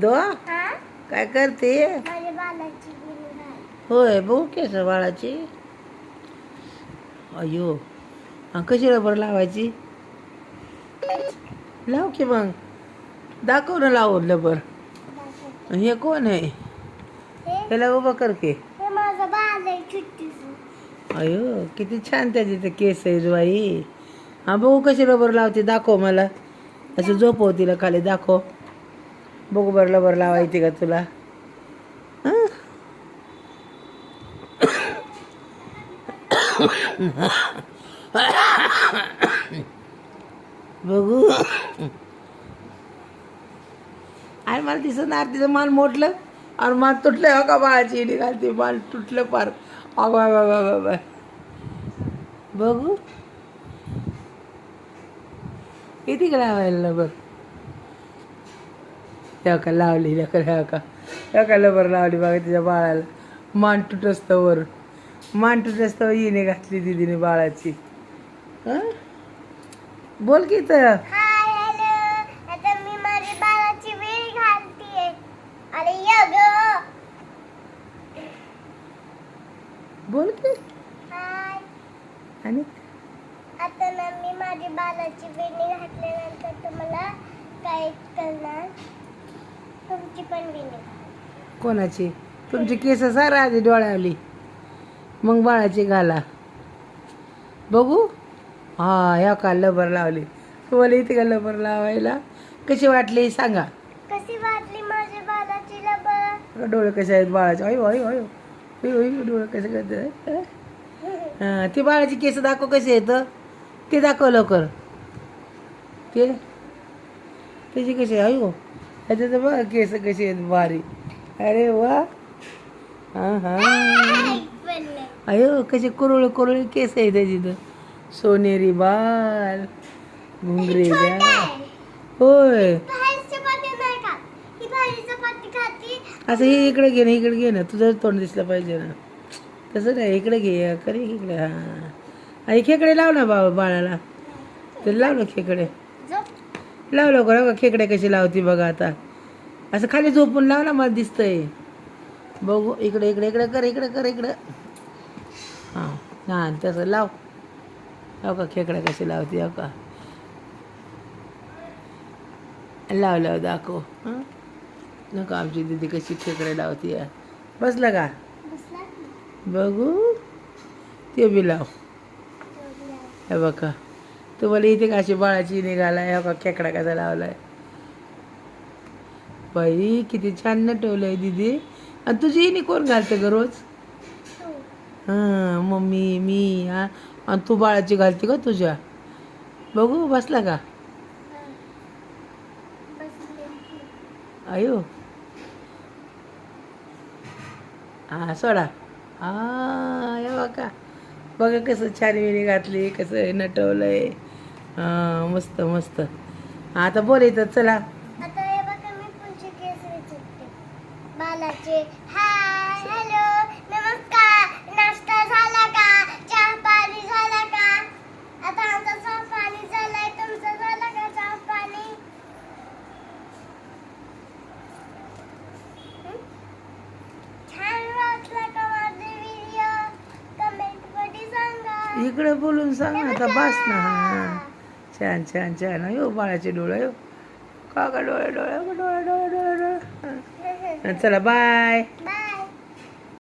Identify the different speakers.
Speaker 1: दो काय करते? होय बघू केस बाळाची. अयो कशी रबर लावायची? लाव की मग, दाखव ना लावून रबर. हे कोण आहे? त्याला उभं कर की. अयो किती छान त्याची ते केस आहे बाई. हा बघू कशी रबर लावते, दाखव मला. असं झोपव तिला खाली, दाखव बघू बरं रबर लावायची का तुला. हं? बघू. आणि मला दिसत नाही तिचं मान मोडलं आणि मान तुटलं. हो का बाळाची इडी घालते, मान तुटलं पार. अगं बघू किती लावायला लबर. ह्या का लावली, ह्या का लबर लावली बघा तिच्या बाळाला. मान तुटस्तवर वर, मान तुटस्तवर हिने घातली दिदीने बाळाची. हं? बोल की तर. बोल की. आणि
Speaker 2: आता ना मी माझी बालाची वेणी घातल्यानंतर तुम्हाला काय करणार? तुमची पण वेणी.
Speaker 1: कोणाची? तुमची केस सारा आधी डोळ्यावली, मग बाळाची घाला. बघू. हा ह्या का लबर लावली. तुम्हाला इथे का लबर लावायला? कशी वाटली सांगा.
Speaker 2: कशी वाटली माझी बालाची लबर?
Speaker 1: डोळे कसे आहेत बाळाचे? अयो अयो अयो अयो अयो डोळे कसे करते. हां ती बाळाची केस दाखव कशी आहेत ते, दाखव लवकर. ते त्याची कशी आहे? अयो ह्याच्यात बघ केस कशी आहेत भारी. अरे वा. हां हां अयो कसे कुरळे कुरळे केस आहे त्याची तर. सोनेरी बाल, घुंगरेल्या. होय असं हे इकडे घे ना, इकडे घे ना, तुझं तोंड दिसलं पाहिजे ना. तसं नाही, इकडे घे करे इकडे. हां खेकडे लाव ना बाळाला. ते लाव ना खेकडे, लाव लवकर. बघा खेकडे कशी लावती बघा आता. असं खाली झोपून लाव ना, मला दिसतंय. बघू इकडे इकडे इकडे कर, इकडे कर, इकडे. हां हां तसं लाव. हो का खेकडे कशी लावती? हो का लाव लाव दाखव. हां नका आमची दीदी कशी खेकडे लावती. बसलं का? बघू ते बी लाव. हे बघा तुम्हाला इथे का अशी बाळाची निघालाय. हो का खेकडा कसा लावलाय बाई, किती छान नटवलंय दीदी. आणि तुझी इनी कोण घालते ग रोज? हां मम्मी मी. हां आणि तू बाळाची घालते का तुझ्या? बघू बसला का? अयो हां सोडा. हां हे बघा बघा कसं छान विणी घातली, कसं नटवलंय. हां मस्त मस्त. आता बोल येतं चला.
Speaker 2: आता हे बघा मी पुढचे केस विचारते बालाचे. हाय हॅलो नमस्कार, नाश्ता झाला का? चहा पाणी झाला का? आता आमचा चहा पाणी झालाय, तुमचं झालं का चहा पाणी? छान वाटला का माझे व्हिडिओ? कमेंट मध्ये सांगा.
Speaker 1: इकडे बोलून सांग आता बस ना. हां छान छान छान. अयो बाळाचे डोळे. का डोळे डोळे डोळे डोळे डोळे डोळे. चला बाय.